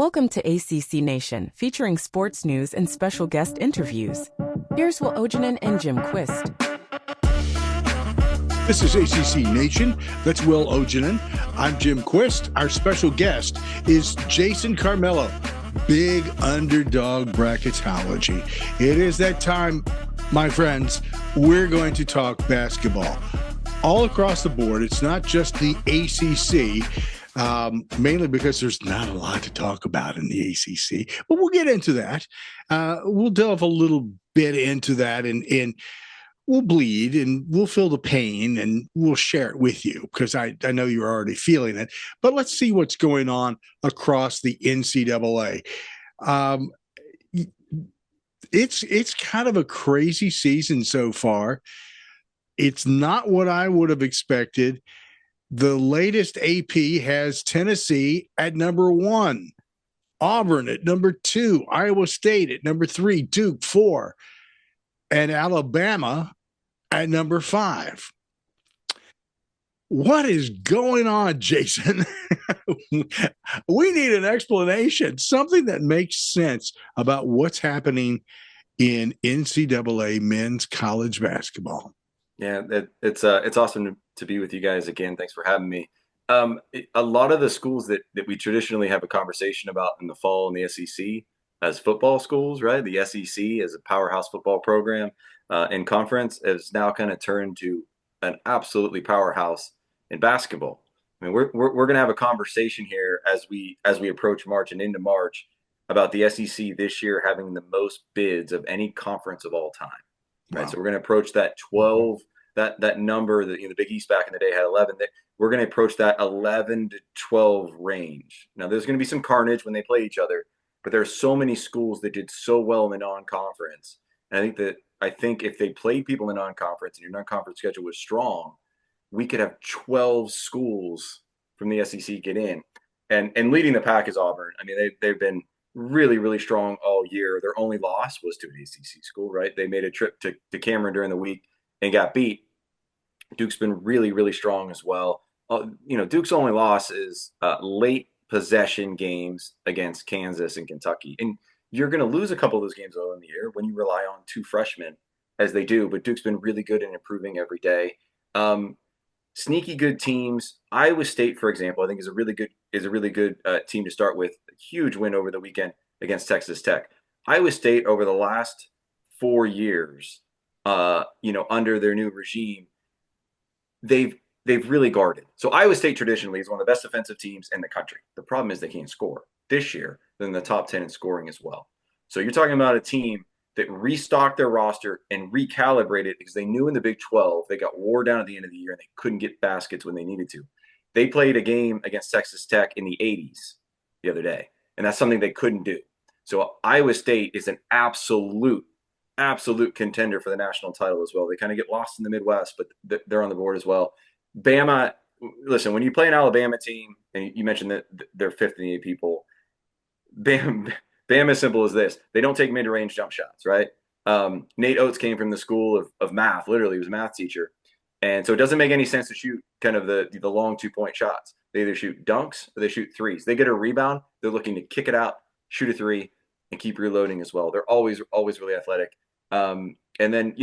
Welcome to ACC Nation, featuring sports news and special guest interviews. Here's Will Ojanen and Jim Quist. This is ACC Nation. That's Will Ojanen. I'm Jim Quist. Our special guest is Jason Carmelo, Big Underdog Bracketology. It is that time, my friends. We're going to talk basketball all across the board. It's not just the ACC. Mainly because there's not a lot to talk about in the ACC, but we'll get into that. We'll delve a little bit into that and we'll bleed and we'll feel the pain and we'll share it with you because I know you're already feeling it. But let's see what's going on across the NCAA. It's kind of a crazy season so far. It's not what I would have expected. The latest AP has Tennessee at number 1, Auburn at number 2, Iowa State at number 3, Duke 4, and Alabama at number 5. What is going on, Jason? We need an explanation, something that makes sense about what's happening in NCAA men's college basketball. Yeah, it's awesome to be with you guys again. Thanks for having me. A lot of the schools that we traditionally have a conversation about in the fall in the SEC as football schools, right? The SEC as a powerhouse football program in conference has now kind of turned to an absolutely powerhouse in basketball. I mean, we're going to have a conversation here as we approach March and into March about the SEC this year having the most bids of any conference of all time. Right. Wow. So we're going to approach that 12, that number that the Big East back in the day had 11. We're going to approach that 11 to 12 range. Now, there's going to be some carnage when they play each other, but there are so many schools that did so well in the non-conference. And I think if they played people in the non-conference and your non-conference schedule was strong, we could have 12 schools from the SEC get in. And leading the pack is Auburn. I mean, they've been really, really strong all year. Their only loss was to an ACC school, right? They made a trip to Cameron during the week and got beat. Duke's been really, really strong as well. Duke's only loss is late possession games against Kansas and Kentucky. And you're going to lose a couple of those games early in the year when you rely on 2 freshmen as they do. But Duke's been really good and improving every day. Sneaky good teams. Iowa State, for example, I think is a really good team to start with. A huge win over the weekend against Texas Tech. Iowa State over the last 4 years, under their new regime, they've really guarded. So Iowa State traditionally is one of the best defensive teams in the country. The problem is they can't score. This year, they're in the top 10 in scoring as well. So you're talking about a team that restocked their roster and recalibrated because they knew in the Big 12 they got wore down at the end of the year and they couldn't get baskets when they needed to. They played a game against Texas Tech in the 80s the other day, and that's something they couldn't do. So Iowa State is an absolute contender for the national title as well. They kind of get lost in the Midwest, but they're on the board as well. Bama, listen, when you play an Alabama team, and you mentioned that they're 5th in the AP poll, Bama is simple as this. They don't take mid-range jump shots, right? Nate Oates came from the school of math. Literally, he was a math teacher. And so it doesn't make any sense to shoot kind of the long 2-point shots. They either shoot dunks or they shoot threes. They get a rebound. They're looking to kick it out, shoot a 3, and keep reloading as well. They're always really athletic. And then,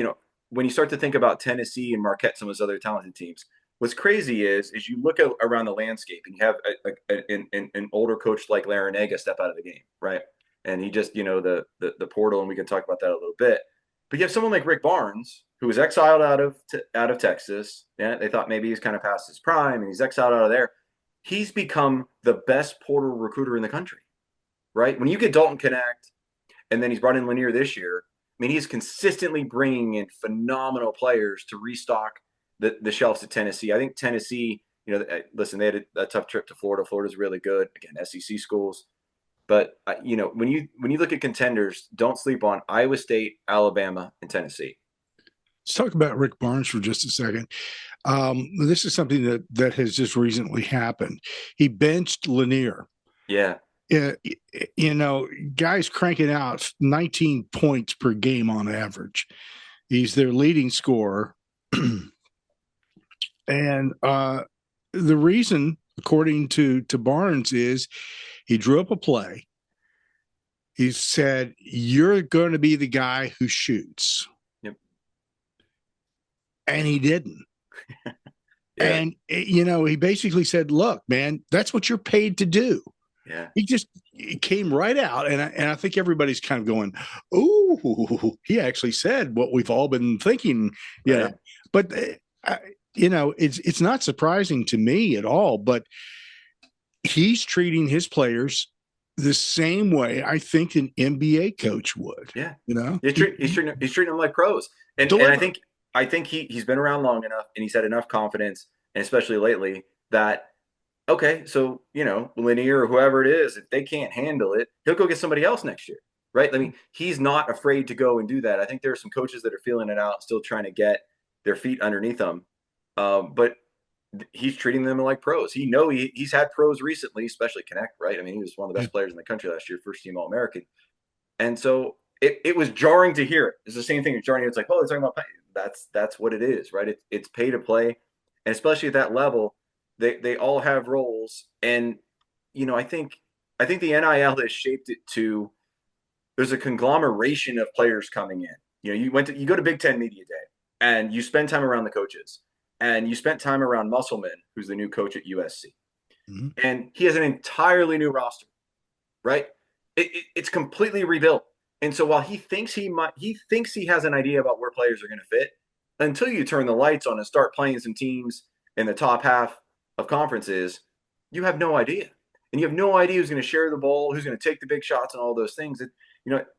when you start to think about Tennessee and Marquette, some of those other talented teams, what's crazy is you look around the landscape and you have an older coach like Larinaga step out of the game, right? And he just, the portal, and we can talk about that a little bit. But you have someone like Rick Barnes, who was exiled out of Texas. Yeah, they thought maybe he's kind of past his prime, and he's exiled out of there. He's become the best portal recruiter in the country, right? When you get Dalton Connect, and then he's brought in Lanier this year, I mean, he's consistently bringing in phenomenal players to restock the shelves at Tennessee. I think Tennessee, listen, they had a tough trip to Florida. Florida's really good. Again, SEC schools. But, when you look at contenders, don't sleep on Iowa State, Alabama, and Tennessee. Let's talk about Rick Barnes for just a second. This is something that has just recently happened. He benched Lanier. Yeah. Guys cranking out 19 points per game on average. He's their leading scorer. And the reason according to Barnes, is he drew up a play. He said, "You're going to be the guy who shoots," Yep. and he didn't. Yeah. And he basically said, "Look, man, that's what you're paid to do." Yeah. He came right out, and I think everybody's kind of going, "Oh, he actually said what we've all been thinking," Right. But it's not surprising to me at all. But he's treating his players the same way I think an NBA coach would. Yeah. He's He's treating them like pros. And deliver. I think he's been around long enough and he's had enough confidence, and especially lately, that okay, so Linear or whoever it is, if they can't handle it, he'll go get somebody else next year. Right. I mean, he's not afraid to go and do that. I think there are some coaches that are feeling it out, still trying to get their feet underneath them. But he's treating them like pros. He's had pros recently, especially Connect, right? I mean, he was one of the best players in the country last year, first team All-American. And so it was jarring to hear it. It's the same thing as jarring. It's like, oh, they're talking about pay. That's what it is, right? It's pay to play. And especially at that level, they all have roles. And, I think the NIL has shaped it to there's a conglomeration of players coming in. You go to Big Ten Media Day and you spend time around the coaches. And you spent time around Musselman, who's the new coach at USC. Mm-hmm. And he has an entirely new roster, right? It's completely rebuilt. And so while he thinks he has an idea about where players are going to fit, until you turn the lights on and start playing some teams in the top half of conferences, you have no idea. And you have no idea who's going to share the ball, who's going to take the big shots and all those things.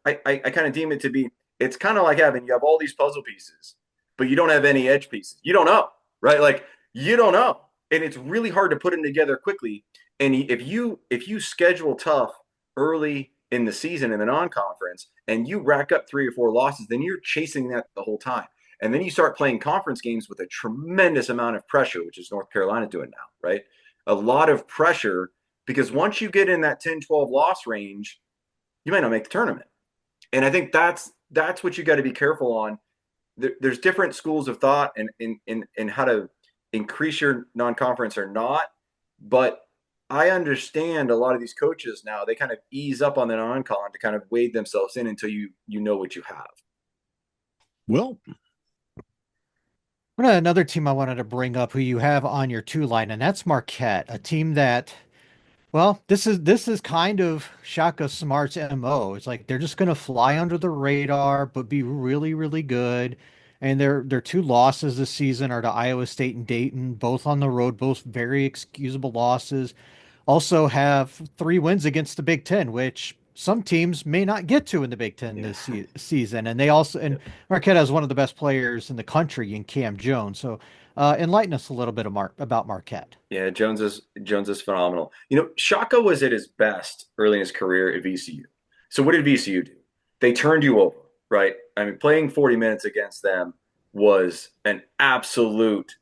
I kind of deem it to be, it's kind of like you have all these puzzle pieces, but you don't have any edge pieces. You don't know. Right? Like you don't know. And it's really hard to put them together quickly. And if you schedule tough early in the season in the non-conference and you rack up 3 or 4 losses, then you're chasing that the whole time. And then you start playing conference games with a tremendous amount of pressure, which is North Carolina doing now, right? A lot of pressure because once you get in that 10-12 loss range, you might not make the tournament. And I think that's what you got to be careful on. There's different schools of thought in how to increase your non-conference or not. But I understand a lot of these coaches now, they kind of ease up on the non-con to kind of wade themselves in until you know what you have. Well, another team I wanted to bring up who you have on your 2 line, and that's Marquette, a team that, well, this is kind of Shaka Smart's MO. It's like they're just going to fly under the radar, but be really, really good. And their 2 losses this season are to Iowa State and Dayton, both on the road, both very excusable losses. Also have 3 wins against the Big Ten, which some teams may not get to in the Big Ten this season. And Marquette has one of the best players in the country in Cam Jones. So enlighten us a little bit about Marquette. Yeah, Jones is phenomenal. Shaka was at his best early in his career at VCU. So what did VCU do? They turned you over, right? I mean, playing 40 minutes against them was an absolute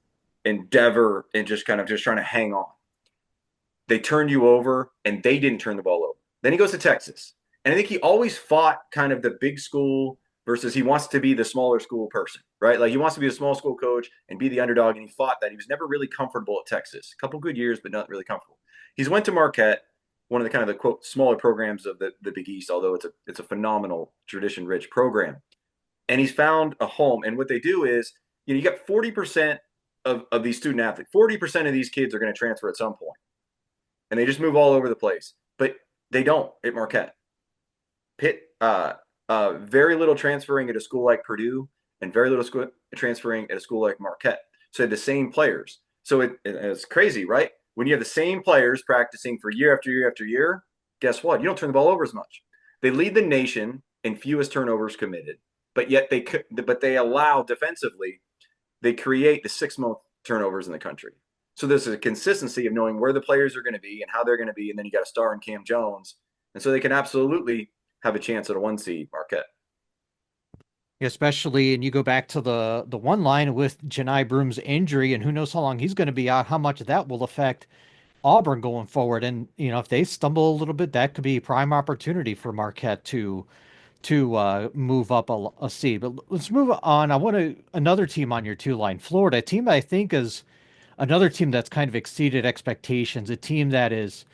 endeavor and just trying to hang on. They turned you over and they didn't turn the ball over. Then he goes to Texas. And I think he always fought kind of the big school versus he wants to be the smaller school person, right? Like he wants to be a small school coach and be the underdog. And he fought that. He was never really comfortable at Texas. A couple good years, but not really comfortable. He's went to Marquette, one of the kind of the quote smaller programs of the Big East, although it's a phenomenal tradition-rich program. And he's found a home. And what they do is, you got 40% of these student athletes, 40% of these kids are going to transfer at some point. And they just move all over the place. But they don't at Marquette. Very little transferring at a school like Purdue and very little transferring at a school like Marquette. So the same players. So it's crazy, right? When you have the same players practicing for year after year after year, guess what? You don't turn the ball over as much. They lead the nation in fewest turnovers committed, but yet they allow defensively, they create the 6th most turnovers in the country. So there's a consistency of knowing where the players are going to be and how they're going to be, and then you got a star in Cam Jones, and so they can absolutely have a chance at a 1 seed Marquette. Especially, and you go back to the 1 line with Janai Broom's injury, and who knows how long he's going to be out, how much that will affect Auburn going forward. And, if they stumble a little bit, that could be a prime opportunity for Marquette to move up a seed. But let's move on. I want another team on your 2 line, Florida, a team I think is another team that's kind of exceeded expectations, a team that is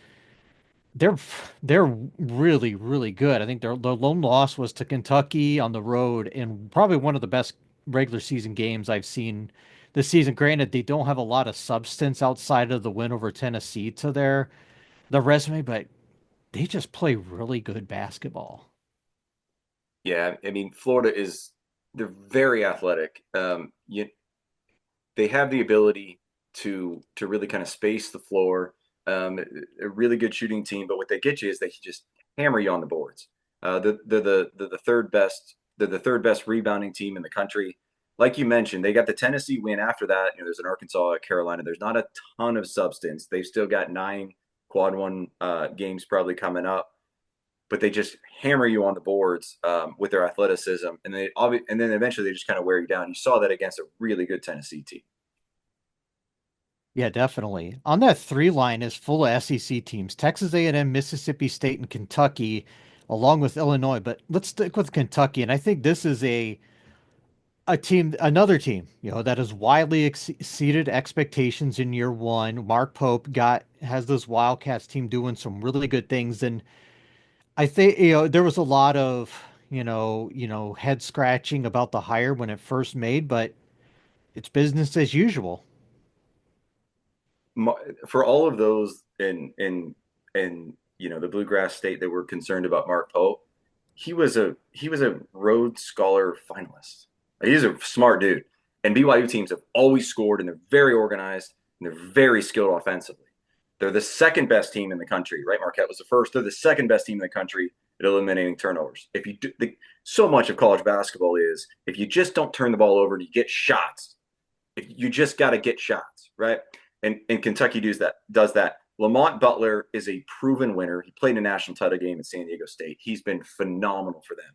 they're they're really really good. I think their lone loss was to Kentucky on the road in probably one of the best regular season games I've seen this season. Granted, they don't have a lot of substance outside of the win over Tennessee to their resume, but they just play really good basketball. Yeah, I mean, Florida they're very athletic. They have the ability to really kind of space the floor. A really good shooting team, but what they get you is they can just hammer you on the boards. They're the third best. They're the third best rebounding team in the country. Like you mentioned, they got the Tennessee win. After that, there's an Arkansas, Carolina. There's not a ton of substance. They've still got 9 quad 1 games probably coming up, but they just hammer you on the boards with their athleticism, and then eventually they just kind of wear you down. You saw that against a really good Tennessee team. Yeah, definitely. On that three line is full of SEC teams: Texas A&M, Mississippi State, and Kentucky, along with Illinois. But let's stick with Kentucky, and I think this is a team, another team, that has widely exceeded expectations in year one. Mark Pope has this Wildcats team doing some really good things, and I think there was a lot of head scratching about the hire when it first made, but it's business as usual. For all of those in the bluegrass state that were concerned about Mark Pope, he was a Rhodes Scholar finalist. He's a smart dude, and BYU teams have always scored, and they're very organized, and they're very skilled offensively. They're the second best team in the country, right? Marquette was the first. They're the second best team in the country at eliminating turnovers. If you do, so much of college basketball is if you just don't turn the ball over and you get shots, if you just got to get shots, right? And Kentucky does that. Lamont Butler is a proven winner. He played in a national title game at San Diego State. He's been phenomenal for them.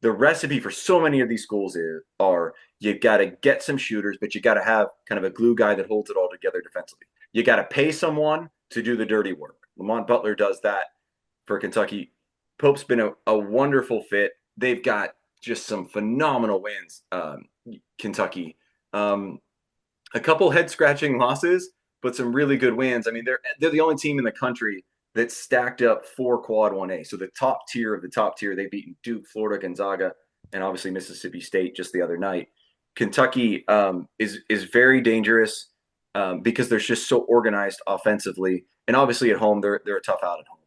The recipe for so many of these schools are you got to get some shooters, but you got to have kind of a glue guy that holds it all together defensively. You got to pay someone to do the dirty work. Lamont Butler does that for Kentucky. Pope's been a wonderful fit. They've got just some phenomenal wins. Kentucky, a couple head scratching losses, but some really good wins. I mean, they're the only team in the country that stacked up 4 quad 1A. So the top tier of the top tier, they've beaten Duke, Florida, Gonzaga, and obviously Mississippi State just the other night. Kentucky is very dangerous because they're just so organized offensively, and obviously at home they're a tough out at home.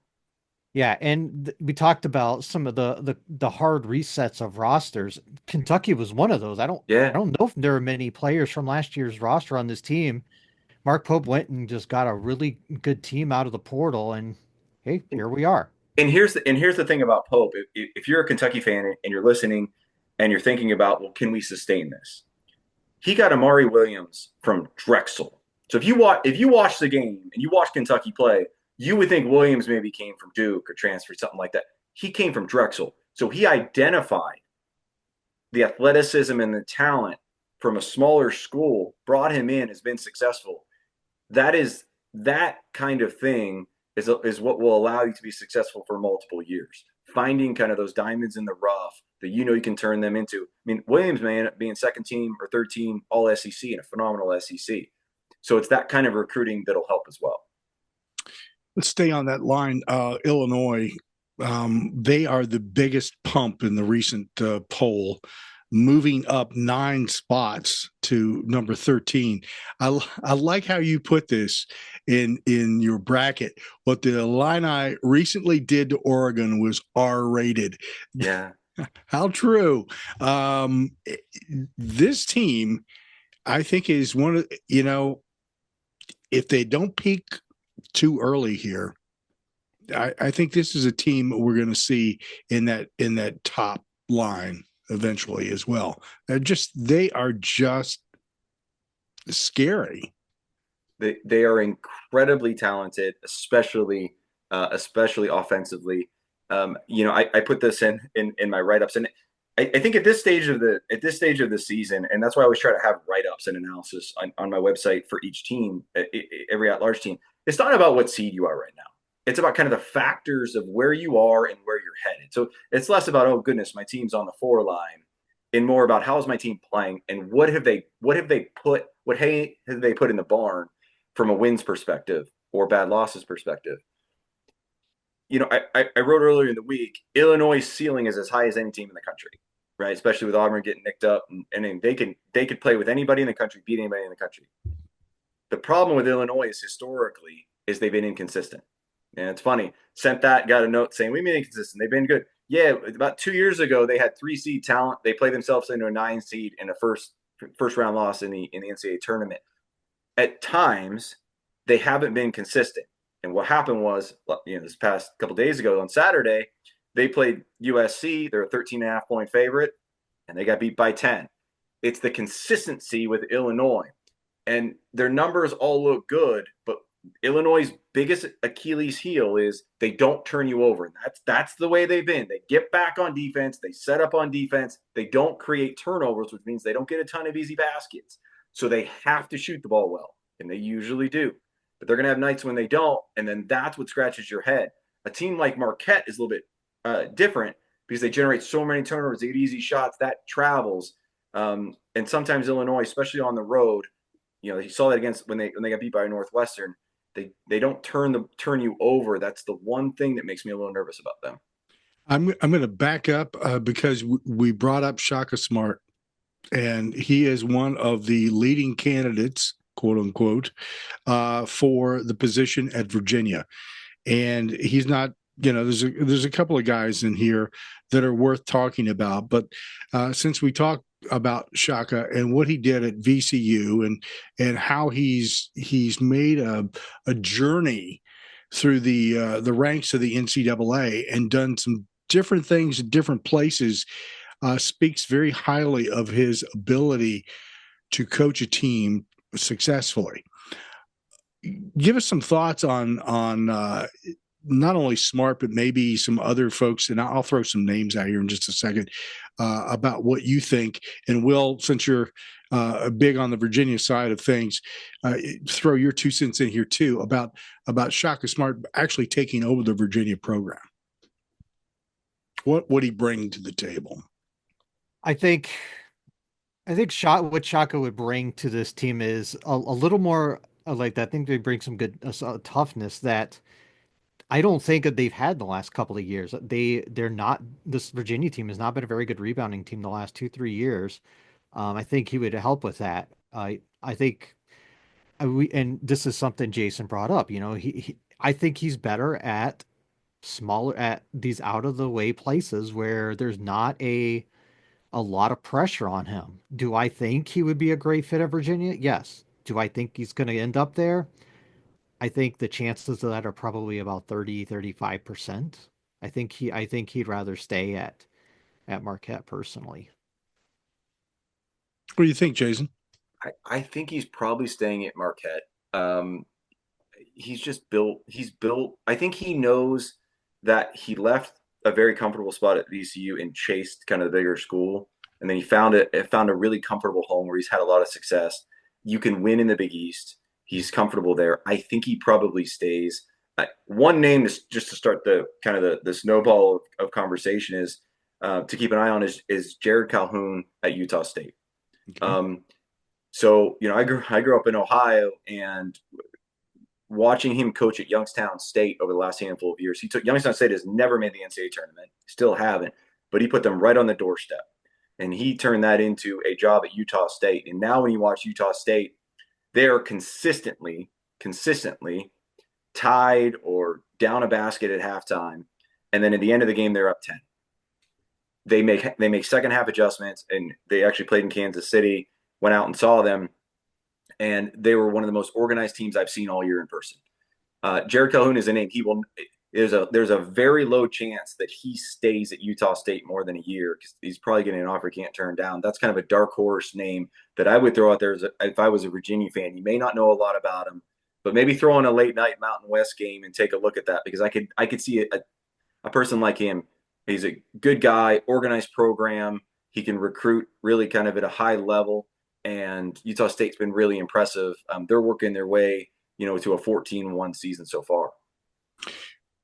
Yeah, and we talked about some of the hard resets of rosters. Kentucky was one of those. I Yeah, don't know if there are many players from last year's roster on this team. Mark Pope went and just got a really good team out of the portal, and hey, here we are. and here's the thing about Pope. If you're a Kentucky fan and you're listening and you're thinking about, well, can we sustain this? He got Amari Williams from Drexel. So if you watch the game and you watch Kentucky play, you would think Williams maybe came from Duke or transferred, something like that. He came from Drexel. So he identified the athleticism and the talent from a smaller school, brought him in, has been successful. That kind of thing is what will allow you to be successful for multiple years. Finding kind of those diamonds in the rough that you can turn them into. I mean, Williams may end up being second team or third team all SEC and a phenomenal SEC. So it's that kind of recruiting that'll help as well. Let's stay on that line. Illinois, they are the biggest pump in the recent poll, moving up 9 spots to number 13. I like how you put this in your bracket. What the Illini recently did to Oregon was R-rated. Yeah. How true. This team, I think, is one of, if they don't peak too early here, I think this is a team we're going to see in that top line eventually as well. They are just scary. They are incredibly talented, especially offensively. I put this in my write-ups, and I think at this stage of the season, and that's why I always try to have write-ups and analysis on my website for each team, every at-large team. It's not about what seed you are right now. It's about kind of the factors of where you are and where you're headed. So it's less about, oh goodness, my team's on the 4 line, and more about how is my team playing and what have they put in the barn from a wins perspective or bad losses perspective. I wrote earlier in the week, Illinois' ceiling is as high as any team in the country, right? Especially with Auburn getting nicked up, and they could play with anybody in the country, beat anybody in the country. The problem with Illinois is historically is they've been inconsistent. And it's funny. Sent that, got a note saying we've been inconsistent. They've been good. Yeah, about 2 years ago they had 3-seed talent. They played themselves into a 9-seed in a first round loss in the NCAA tournament. At times, they haven't been consistent. And what happened was, this past couple days ago on Saturday, they played USC. They're a 13.5-point favorite, and they got beat by 10. It's the consistency with Illinois. And their numbers all look good, but Illinois' biggest Achilles heel is they don't turn you over. And that's the way they've been. They get back on defense. They set up on defense. They don't create turnovers, which means they don't get a ton of easy baskets. So they have to shoot the ball well, and they usually do. But they're going to have nights when they don't, and then that's what scratches your head. A team like Marquette is a little bit different because they generate so many turnovers. They get easy shots. That travels. And sometimes Illinois, especially on the road, you saw that against when they got beat by Northwestern. They don't turn you over. That's the one thing that makes me a little nervous about them. I'm going to back up because we brought up Shaka Smart, and he is one of the leading candidates, quote unquote, for the position at Virginia. And he's not, there's a couple of guys in here that are worth talking about. But since we talked about Shaka and what he did at VCU and how he's made a journey through the ranks of the NCAA and done some different things in different places, speaks very highly of his ability to coach a team successfully. Give us some thoughts on not only Smart, but maybe some other folks, and I'll throw some names out here in just a second, about what you think. And Will, since you're big on the Virginia side of things, throw your 2 cents in here too about Shaka Smart actually taking over the Virginia program. What would he bring to the table? I think what Shaka would bring to this team is a little more like that. I think they bring some good toughness that I don't think that they've had the last couple of years. They're not, this Virginia team has not been a very good rebounding team the last 2-3 years. I think he would help with that. I think and this is something Jason brought up. I think he's better at these out of the way places where there's not a lot of pressure on him. Do I think he would be a great fit at Virginia? Yes. Do I think he's going to end up there? I think the chances of that are probably about 35%. I think he'd rather stay at Marquette personally. What do you think, Jason? I think he's probably staying at Marquette. He's built. I think he knows that he left a very comfortable spot at VCU and chased kind of the bigger school. And then he found a really comfortable home where he's had a lot of success. You can win in the Big East. He's comfortable there. I think he probably stays. One name is just to start the kind of the snowball of conversation is to keep an eye on is Jared Calhoun at Utah State. Okay. So I grew up in Ohio, and watching him coach at Youngstown State over the last handful of years, Youngstown State has never made the NCAA tournament, still haven't, but he put them right on the doorstep, and he turned that into a job at Utah State. And now when you watch Utah State, they are consistently tied or down a basket at halftime, and then at the end of the game they're up 10. They make second half adjustments, and they actually played in Kansas City, went out and saw them, and they were one of the most organized teams I've seen all year in person. Jared Calhoun is a name. There's a very low chance that he stays at Utah State more than a year because he's probably getting an offer he can't turn down. That's kind of a dark horse name that I would throw out there if I was a Virginia fan. You may not know a lot about him, but maybe throw on a late night Mountain West game and take a look at that, because I could see a person like him. He's a good guy, organized program. He can recruit really kind of at a high level, and Utah State's been really impressive. They're working their way, to a 14-1 season so far.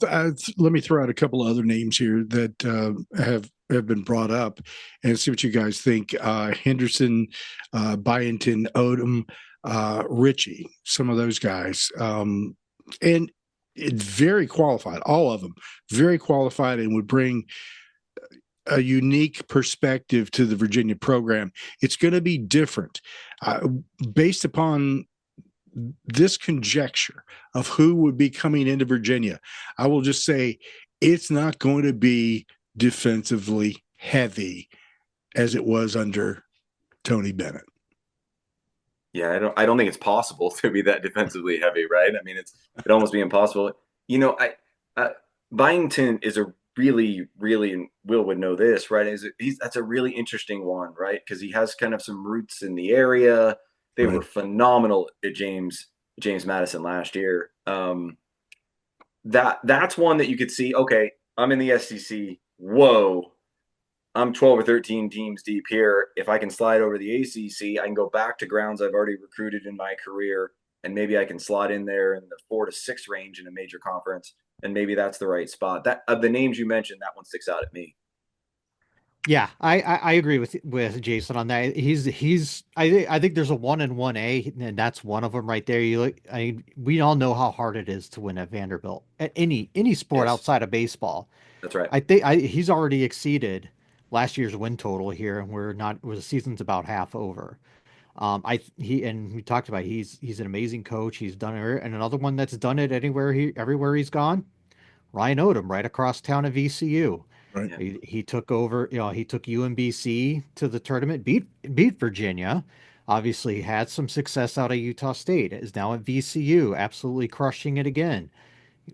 Let me throw out a couple of other names here that have been brought up and see what you guys think. Henderson, Byington, Odom, Richie, some of those guys, and very qualified, all of them, very qualified, and would bring a unique perspective to the Virginia program. It's going to be different based upon this conjecture of who would be coming into Virginia. I will just say it's not going to be defensively heavy as it was under Tony Bennett. Yeah, I don't think it's possible to be that defensively heavy, right? I mean, it'd almost be impossible. You know, Byington is a really, and Will would know this, right? That's a really interesting one, right? Because he has kind of some roots in the area. They were phenomenal at James Madison last year. That's one that you could see. Okay, I'm in the SEC. Whoa, I'm 12 or 13 teams deep here. If I can slide over the ACC, I can go back to grounds I've already recruited in my career, and maybe I can slot in there in the 4 to 6 range in a major conference, and maybe that's the right spot. That of the names you mentioned, that one sticks out at me. Yeah, I agree with Jason on that. I think there's a 1 and 1A, and that's one of them right there. We all know how hard it is to win at Vanderbilt at any sport Yes. outside of baseball. That's right. I think he's already exceeded last year's win total here, and the season's about half over. We talked about he's an amazing coach. He's done it, and another one that's done it everywhere he's gone. Ryan Odom, right across town at VCU. Right. He took over, he took UMBC to the tournament, beat Virginia, obviously had some success out of Utah State, is now at VCU, absolutely crushing it again.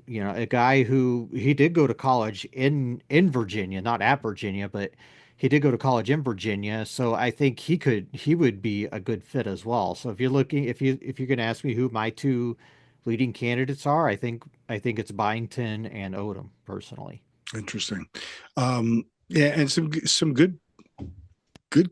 A guy who he did go to college in Virginia, not at Virginia, but he did go to college in Virginia. So I think he would be a good fit as well. So if you're going to ask me who my two leading candidates are, I think it's Byington and Odom personally. Interesting. Yeah, and some good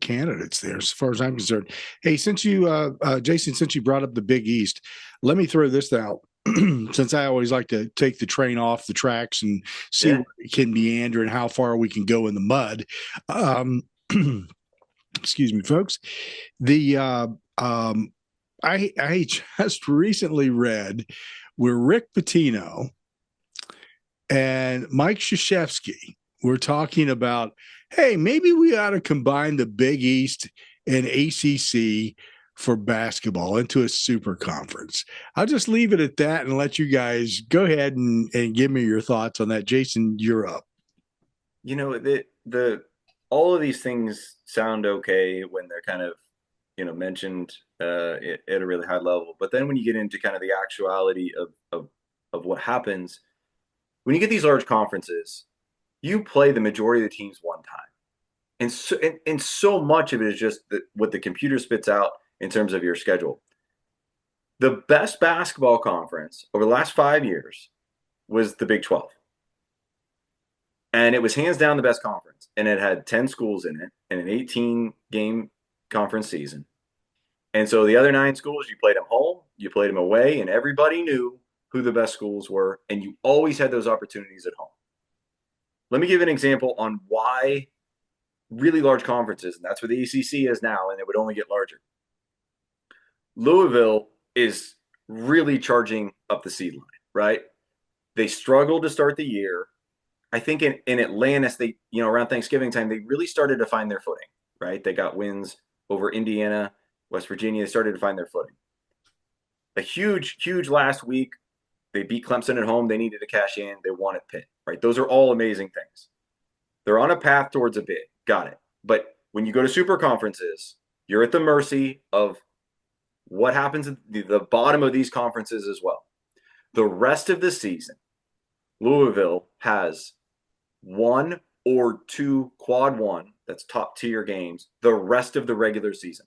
candidates there as far as I'm concerned. Hey, since you Jason, since you brought up the Big East, let me throw this out. Since I always like to take the train off the tracks and see where it can meander and how far we can go in the mud. Excuse me, folks. I just recently read where Rick Pitino and Mike Krzyzewski were talking about, hey, maybe we ought to combine the Big East and ACC for basketball into a super conference. I'll just leave it at that and let you guys go ahead and give me your thoughts on that. Jason, you're up. All of these things sound okay when they're kind of, mentioned at a really high level. But then when you get into kind of the actuality of what happens, when you get these large conferences, you play the majority of the teams one time. And so much of it is just what the computer spits out in terms of your schedule. The best basketball conference over the last 5 years was the Big 12. And it was hands down the best conference. And it had 10 schools in it and an 18-game conference season. And so the other 9 schools, you played them home, you played them away, and everybody knew who the best schools were. And you always had those opportunities at home. Let me give an example on why really large conferences, and that's where the ACC is now, and it would only get larger. Louisville is really charging up the seed line, right? They struggled to start the year. I think in Atlantis, they, around Thanksgiving time, they really started to find their footing, right? They got wins over Indiana, West Virginia. They started to find their footing. A huge last week. They beat Clemson at home. They needed to cash in. They won at Pitt, right? Those are all amazing things. They're on a path towards a bid. Got it. But when you go to super conferences, you're at the mercy of what happens at the bottom of these conferences as well. The rest of the season, Louisville has 1 or 2 quad one, that's top tier games, the rest of the regular season.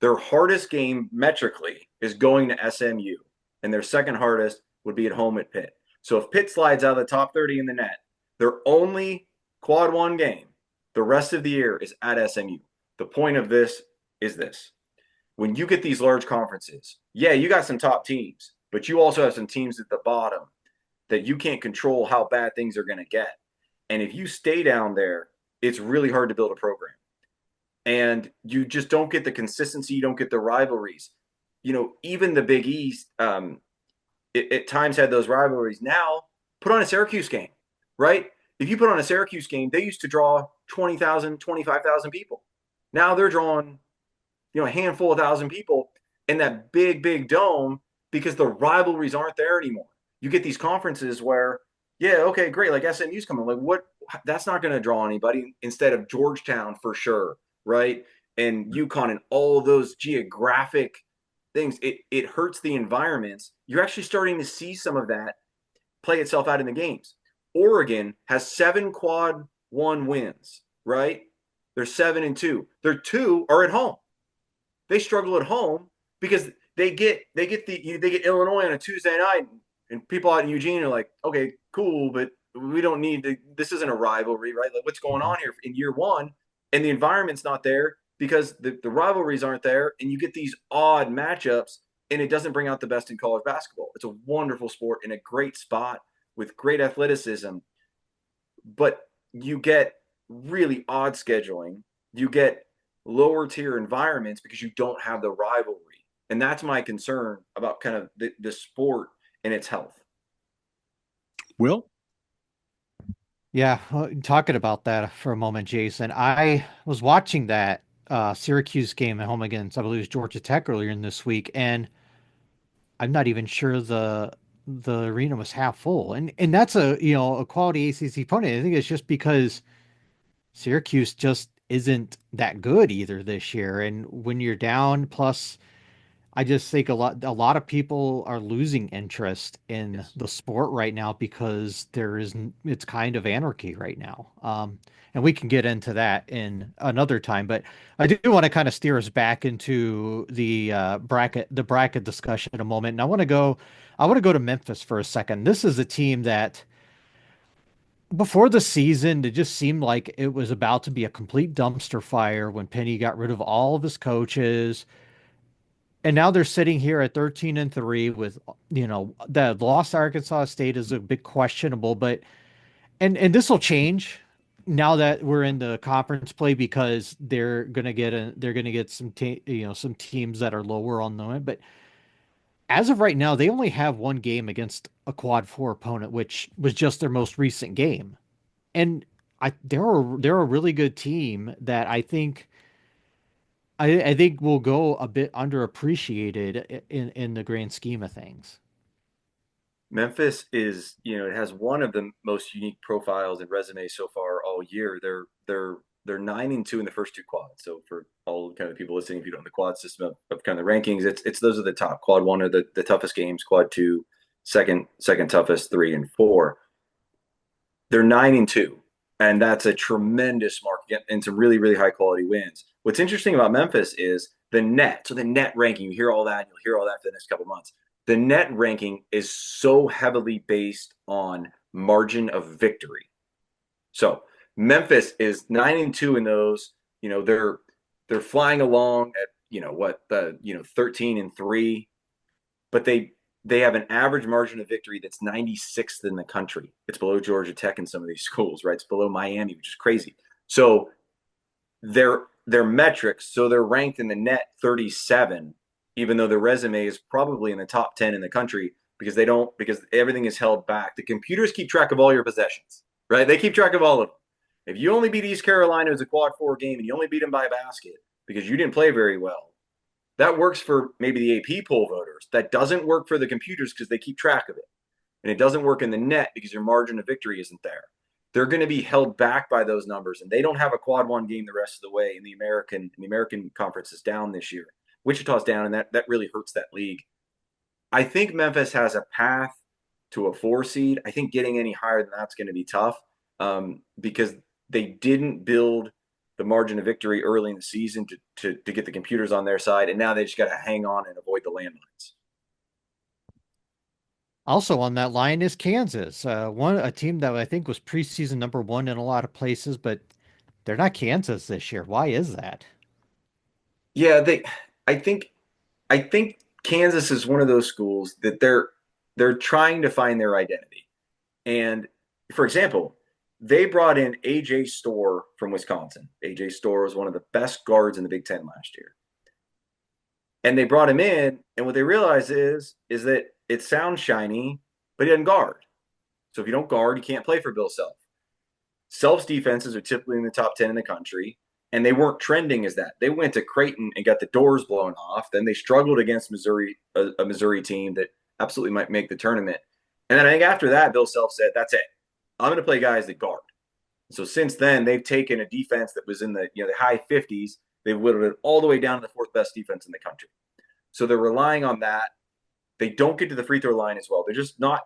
Their hardest game metrically is going to SMU, and their second hardest would be at home at Pitt. So if Pitt slides out of the top 30 in the net, their only quad one game the rest of the year is at SMU. The point of this is this. When you get these large conferences, you got some top teams, but you also have some teams at the bottom that you can't control how bad things are going to get. And if you stay down there, it's really hard to build a program. And you just don't get the consistency. You don't get the rivalries. even the Big East at times had those rivalries. Now, put on a Syracuse game, right? If you put on a Syracuse game, they used to draw 20,000, 25,000 people. Now they're drawing, a handful of thousand people in that big, big dome because the rivalries aren't there anymore. You get these conferences where, yeah, okay, great. Like SMU's coming. Like, what? That's not going to draw anybody instead of Georgetown for sure, right? And UConn and all those geographic things. It hurts the environments. You're actually starting to see some of that play itself out in the games. Oregon has 7 quad 1 wins, right? They're 7-2. Their 2 are at home. They struggle at home because they get Illinois on a Tuesday night, and people out in Eugene are like, okay, cool, but we don't need to. This isn't a rivalry, right? Like, what's going on here in year one? And the environment's not there because the rivalries aren't there, and you get these odd matchups, and it doesn't bring out the best in college basketball. It's a wonderful sport in a great spot with great athleticism, but you get really odd scheduling. You get lower tier environments because you don't have the rivalry. And that's my concern about kind of the sport and its health. Will? Yeah, talking about that for a moment, Jason. I was watching that Syracuse game at home against, I believe it was Georgia Tech earlier in this week, and I'm not even sure the arena was half full. And that's a quality ACC opponent. I think it's just because Syracuse just isn't that good either this year. And when you're down, plus I just think a lot of people are losing interest in the sport right now because it's kind of anarchy right now. And we can get into that in another time, but I do want to kind of steer us back into the bracket discussion in a moment. And I want to go to Memphis for a second. This is a team that before the season, it just seemed like it was about to be a complete dumpster fire when Penny got rid of all of his coaches. And now they're sitting here at 13-3 with, the loss to Arkansas State is a bit questionable, but and this will change now that we're in the conference play because they're gonna get some teams that are lower on the end. But as of right now, they only have one game against a quad 4 opponent, which was just their most recent game. And they're a really good team that I think will go a bit underappreciated in the grand scheme of things. Memphis is, it has one of the most unique profiles and resumes so far all year. They're 9-2 in the first 2 quads. So for all kind of people listening, if you don't know the quad system of kind of the rankings, it's those are the top. Quad 1 are the toughest games. Quad 2, second toughest, 3 and 4. They're 9-2, and that's a tremendous mark and some really, really high quality wins. What's interesting about Memphis is the net. So the net ranking, you hear all that, you'll hear all that for the next couple of months. The net ranking is so heavily based on margin of victory. So Memphis is 9-2 in those. They're flying along at 13-3, but they have an average margin of victory that's 96th in the country. It's below Georgia Tech in some of these schools, right? It's below Miami, which is crazy. So their metrics, so they're ranked in the net 37, even though their resume is probably in the top 10 in the country because everything is held back. The computers keep track of all your possessions, right? They keep track of all of them. If you only beat East Carolina as a quad 4 game and you only beat them by a basket because you didn't play very well, that works for maybe the AP poll voters. That doesn't work for the computers because they keep track of it. And it doesn't work in the net because your margin of victory isn't there. They're going to be held back by those numbers, and they don't have a quad 1 game the rest of the way. In the American Conference is down this year. Wichita's down, and that really hurts that league. I think Memphis has a path to a 4 seed. I think getting any higher than that's going to be tough because they didn't build the margin of victory early in the season to get the computers on their side, and now they just got to hang on and avoid the landmines. Also on that line is Kansas, a team that I think was preseason number 1 in a lot of places, but they're not Kansas this year. Why is that? Yeah, I think Kansas is one of those schools that they're trying to find their identity. And for example, they brought in AJ Storr from Wisconsin. AJ Storr was one of the best guards in the Big Ten last year. And they brought him in, and what they realized is that it sounds shiny, but he doesn't guard. So if you don't guard, you can't play for Bill Self. Self's defenses are typically in the top 10 in the country, and they weren't trending as that. They went to Creighton and got the doors blown off. Then they struggled against Missouri, a Missouri team that absolutely might make the tournament. And then I think after that, Bill Self said, "That's it. I'm going to play guys that guard." So since then, they've taken a defense that was in the the high 50s. They've whittled it all the way down to the fourth best defense in the country. So they're relying on that. They don't get to the free throw line as well. They're just not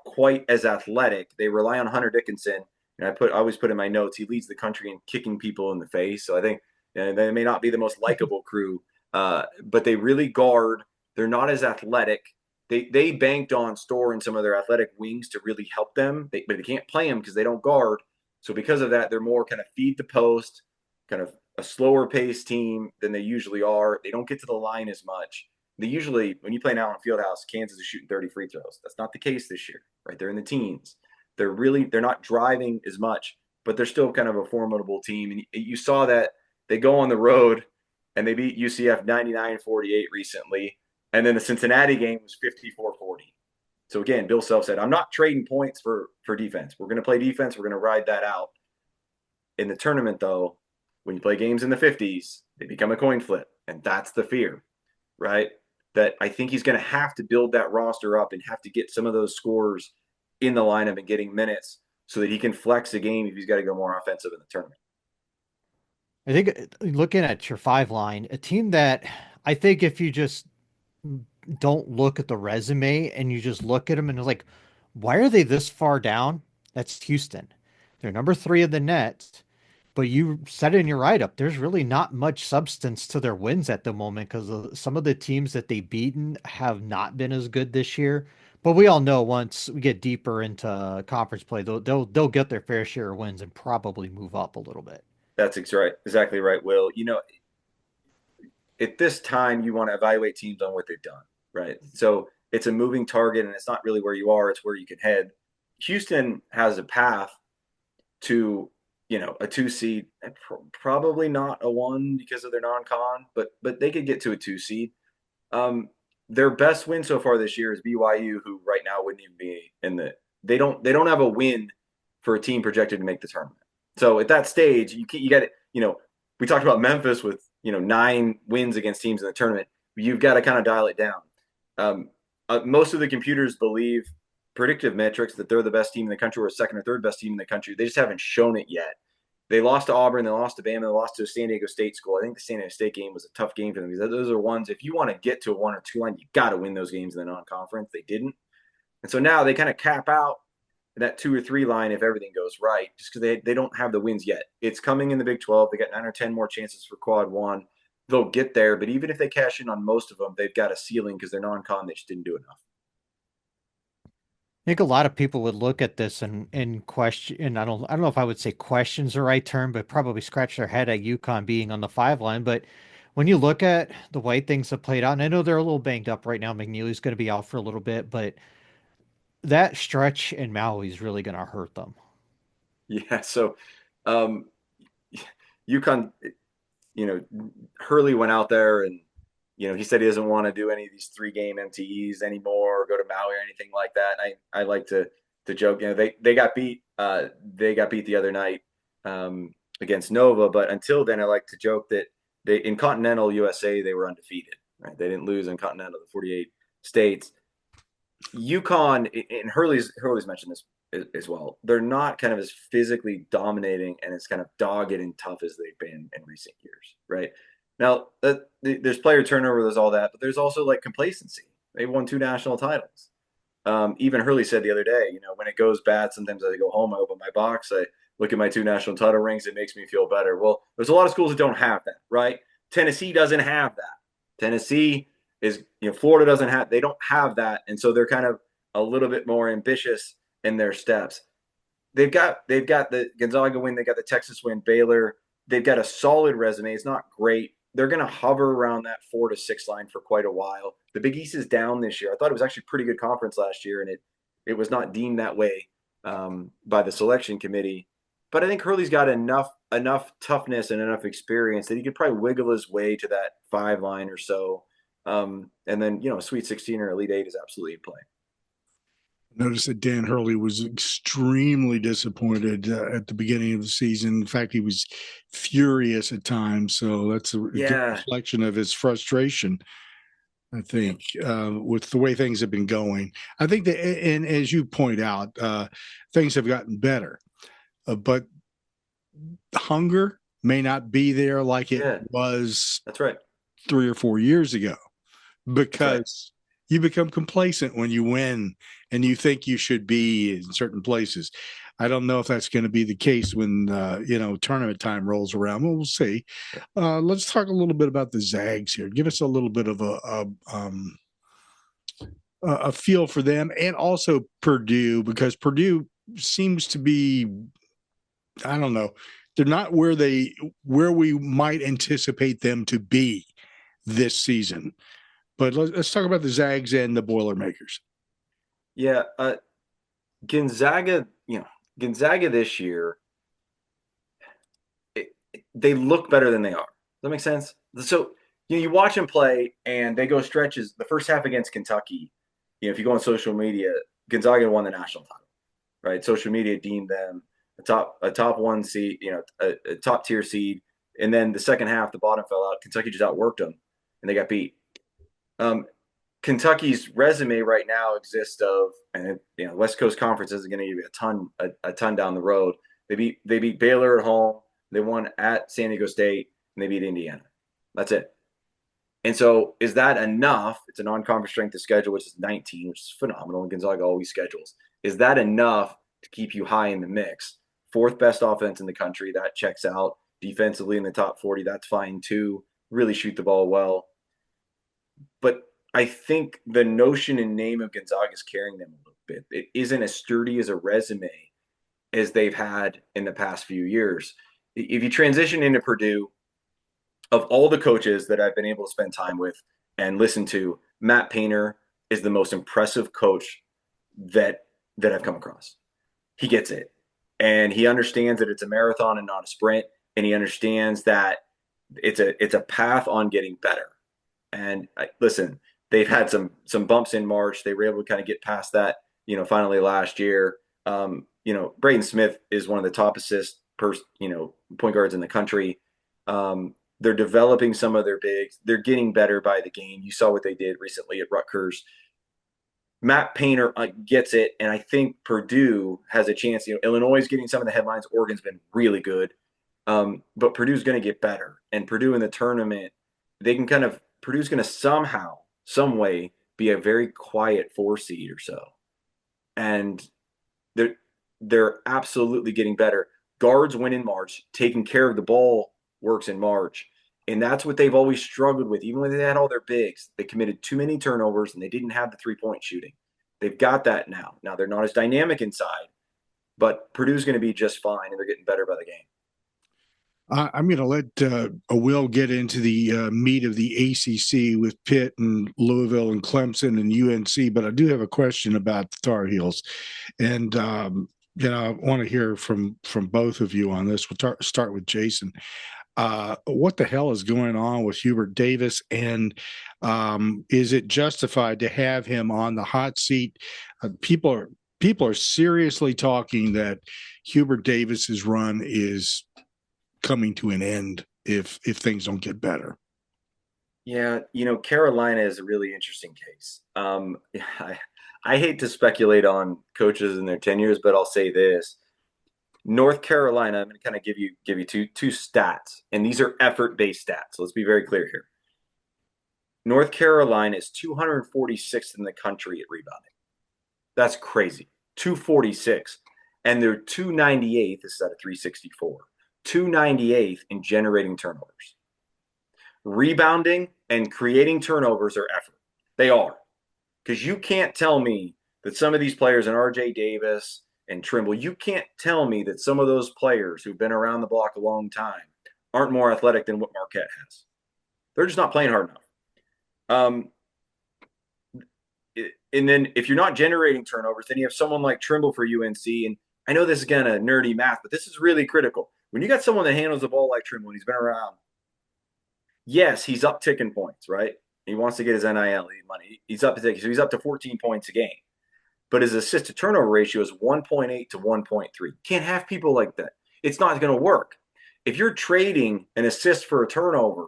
quite as athletic. They rely on Hunter Dickinson. And I always put in my notes, he leads the country in kicking people in the face. So I think they may not be the most likable crew, but they really guard. They're not as athletic. They banked on Storr and some of their athletic wings to really help them, but they can't play them because they don't guard. So because of that, they're more kind of feed the post, kind of a slower paced team than they usually are. They don't get to the line as much. They usually, when you play now in Fieldhouse, Kansas is shooting 30 free throws. That's not the case this year, right? They're in the teens. They're not driving as much, but they're still kind of a formidable team. And you saw that they go on the road and they beat UCF 99-48 recently. And then the Cincinnati game was 54-40. So again, Bill Self said, "I'm not trading points for defense. We're going to play defense. We're going to ride that out." In the tournament, though, when you play games in the 50s, they become a coin flip. And that's the fear, right? That I think he's going to have to build that roster up and have to get some of those scorers in the lineup and getting minutes so that he can flex a game if he's got to go more offensive in the tournament. I think looking at your five line, a team that I think if you just don't look at the resume and you just look at them and it's like, why are they this far down? That's Houston. They're number 3 of the net, but you said in your write-up, there's really not much substance to their wins at the moment because some of the teams that they've beaten have not been as good this year. But we all know once we get deeper into conference play, they'll get their fair share of wins and probably move up a little bit. That's exactly right, Will. At this time, you want to evaluate teams on what they've done, right? So it's a moving target, and it's not really where you are; it's where you can head. Houston has a path to a 2 seed, probably not a 1 because of their non-con, but they could get to a 2 seed. Their best win so far this year is BYU, who right now wouldn't even be in the. They don't have a win for a team projected to make the tournament. So at that stage, you got it. We talked about Memphis with 9 wins against teams in the tournament. You've got to kind of dial it down. Most of the computers believe predictive metrics that they're the best team in the country or second or third best team in the country. They just haven't shown it yet. They lost to Auburn, they lost to Bama, they lost to a San Diego State school. I think the San Diego State game was a tough game for them because those are ones, if you want to get to a 1 or 2 line, you got to win those games in the non-conference. They didn't. And so now they kind of cap out that 2 or 3 line if everything goes right, just because they don't have the wins yet. It's coming in the Big 12. They got 9 or 10 more chances for quad 1. They'll get there, but even if they cash in on most of them, they've got a ceiling because they're non-con. They just didn't do enough. I think a lot of people would look at this and question, and I don't know if I would say question's the right term, but probably scratch their head at UConn being on the 5 line. But when you look at the way things have played out, and I know they're a little banged up right now, McNeely's going to be out for a little bit, but that stretch in Maui is really going to hurt them. Yeah. So, UConn, Hurley went out there and, he said he doesn't want to do any of these 3-game MTEs anymore or go to Maui or anything like that. And I like to joke, they got beat. They got beat the other night against Nova, but until then, I like to joke that in Continental USA they were undefeated. Right? They didn't lose in Continental, the 48 states. UConn, and Hurley's mentioned this as well. They're not kind of as physically dominating and as kind of dogged and tough as they've been in recent years, right? Now, there's player turnover, there's all that, but there's also like complacency. They won 2 national titles. Even Hurley said the other day, when it goes bad, sometimes I go home, I open my box, I look at my 2 national title rings, it makes me feel better. Well, there's a lot of schools that don't have that, right? Tennessee doesn't have that. Tennessee is, Florida doesn't have, they don't have that. And so they're kind of a little bit more ambitious in their steps. They've got the Gonzaga win, they got the Texas win, Baylor. They've got a solid resume. It's not great. They're going to hover around that 4 to 6 line for quite a while. The Big East is down this year. I thought it was actually a pretty good conference last year, and it was not deemed that way by the selection committee. But I think Hurley's got enough toughness and enough experience that he could probably wiggle his way to that 5 line or so. And then, Sweet 16 or Elite Eight is absolutely in play. Notice that Dan Hurley was extremely disappointed at the beginning of the season. In fact, he was furious at times. So that's a good reflection of his frustration, I think, with the way things have been going. I think that, and as you point out, things have gotten better, but hunger may not be there like it was. That's right. 3 or 4 years ago, because you become complacent when you win and you think you should be in certain places. I don't know if that's going to be the case when, tournament time rolls around. Well, we'll see. Let's talk a little bit about the Zags here. Give us a little bit of a feel for them, and also Purdue, because Purdue seems to be, I don't know, they're not where we might anticipate them to be this season. But let's talk about the Zags and the Boilermakers. Yeah, Gonzaga this year, they look better than they are. Does that make sense? So you watch them play, and they go stretches. The first half against Kentucky, if you go on social media, Gonzaga won the national title, right? Social media deemed them a top one seed, a top tier seed. And then the second half, the bottom fell out. Kentucky just outworked them, and they got beat. Kentucky's resume right now exists of, and West Coast Conference isn't going to give you a ton down the road. They beat Baylor at home. They won at San Diego State, and they beat Indiana. That's it. And so, is that enough? It's a non-conference strength of schedule, which is 19, which is phenomenal. And Gonzaga always schedules. Is that enough to keep you high in the mix? Fourth best offense in the country, that checks out. Defensively in the top 40, that's fine too. Really shoot the ball well. But I think the notion and name of Gonzaga is carrying them a little bit. It isn't as sturdy as a resume as they've had in the past few years. If you transition into Purdue, of all the coaches that I've been able to spend time with and listen to, Matt Painter is the most impressive coach that I've come across. He gets it. And he understands that it's a marathon and not a sprint. And he understands that it's a path on getting better. And listen, they've had some bumps in March. They were able to kind of get past that, finally last year. Braden Smith is one of the top point guards in the country. They're developing some of their bigs. They're getting better by the game. You saw what they did recently at Rutgers. Matt Painter gets it, and I think Purdue has a chance. Illinois is getting some of the headlines. Oregon's been really good, but Purdue's going to get better. And Purdue in the tournament, Purdue's going to somehow, some way, be a very quiet 4 seed or so, and they're absolutely getting better. Guards win in March. Taking care of the ball works in March. And that's what they've always struggled with. Even when they had all their bigs, they committed too many turnovers and they didn't have the 3-point shooting. They've got that now. Now they're not as dynamic inside, but Purdue's going to be just fine, and they're getting better by the game. I'm going to let Will get into the meat of the ACC with Pitt and Louisville and Clemson and UNC, but I do have a question about the Tar Heels. And, I want to hear from both of you on this. We'll start with Jason. What the hell is going on with Hubert Davis, and is it justified to have him on the hot seat? People are seriously talking that Hubert Davis's run is coming to an end if things don't get better. Yeah, Carolina is a really interesting case. I hate to speculate on coaches and their tenures, but I'll say this. North Carolina, I'm going to kind of give you two stats, and these are effort-based stats. So let's be very clear here. North Carolina is 246th in the country at rebounding. That's crazy. 246. And they're 298th, this is out of 364. 298th in generating turnovers. Rebounding and creating turnovers are effort. They are. Because you can't tell me that some of these players, and RJ Davis and Trimble, you can't tell me that some of those players who've been around the block a long time aren't more athletic than what Marquette has. They're just not playing hard enough. And then if you're not generating turnovers, then you have someone like Trimble for UNC. And I know this is kind of nerdy math, but this is really critical. When you got someone that handles the ball like Trimble and he's been around, yes, he's upticking points, right? He wants to get his NIL money. He's up to 14 points a game. But his assist to turnover ratio is 1.8 to 1.3. Can't have people like that. It's not going to work. If you're trading an assist for a turnover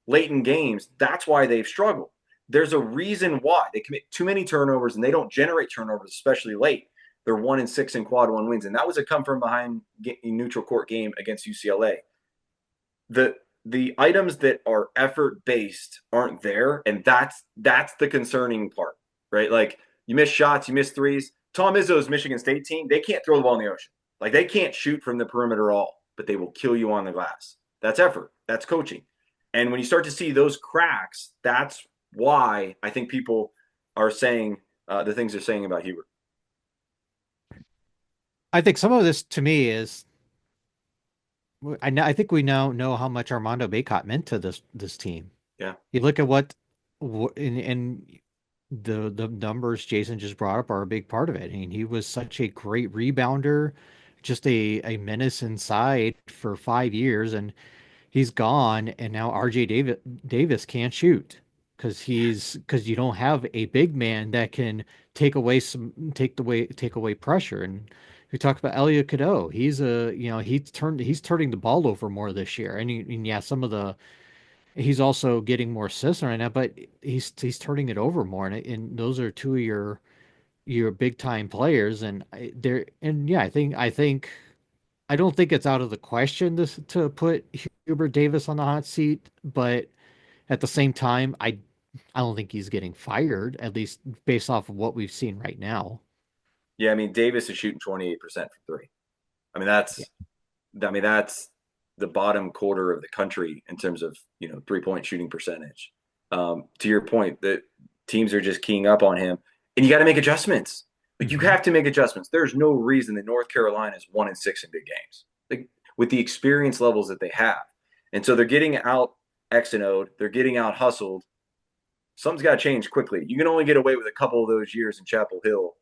late in games, that's why they've struggled. There's a reason why they commit too many turnovers and they don't generate turnovers, especially late. They're 1-6 in quad one wins, and that was a come from behind neutral court game against UCLA. The items that are effort based aren't there, and that's the concerning part, right? Like you miss shots, you miss threes. Tom Izzo's Michigan State team, they can't throw the ball in the ocean. Like they can't shoot from the perimeter at all, but they will kill you on the glass. That's effort. That's coaching. And when you start to see those cracks, that's why I think people are saying the things they're saying about Hubert. I think some of this to me is I think we now know how much Armando Bacot meant to this team. Yeah. You look at what and the numbers Jason just brought up are a big part of it. I mean, he was such a great rebounder, just a menace inside for 5 years, and he's gone, and now RJ Davis can't shoot because you don't have a big man that can take away pressure. And we talked about Elliot Cadeau. He's turning the ball over more this year. And yeah, he's also getting more assists right now, but he's turning it over more. And those are two of your big time players. And yeah, I don't think it's out of the question to put Hubert Davis on the hot seat, but at the same time, I don't think he's getting fired, at least based off of what we've seen right now. Yeah, I mean Davis is shooting 28% from three. I mean that's the bottom quarter of the country in terms of 3-point shooting percentage. To your point, that teams are just keying up on him, and you got to make adjustments. Like you have to make adjustments. There's no reason that North Carolina is 1-6 in big games, like with the experience levels that they have, and so they're getting out X and O'd. They're getting out hustled. Something's got to change quickly. You can only get away with a couple of those years in Chapel Hill,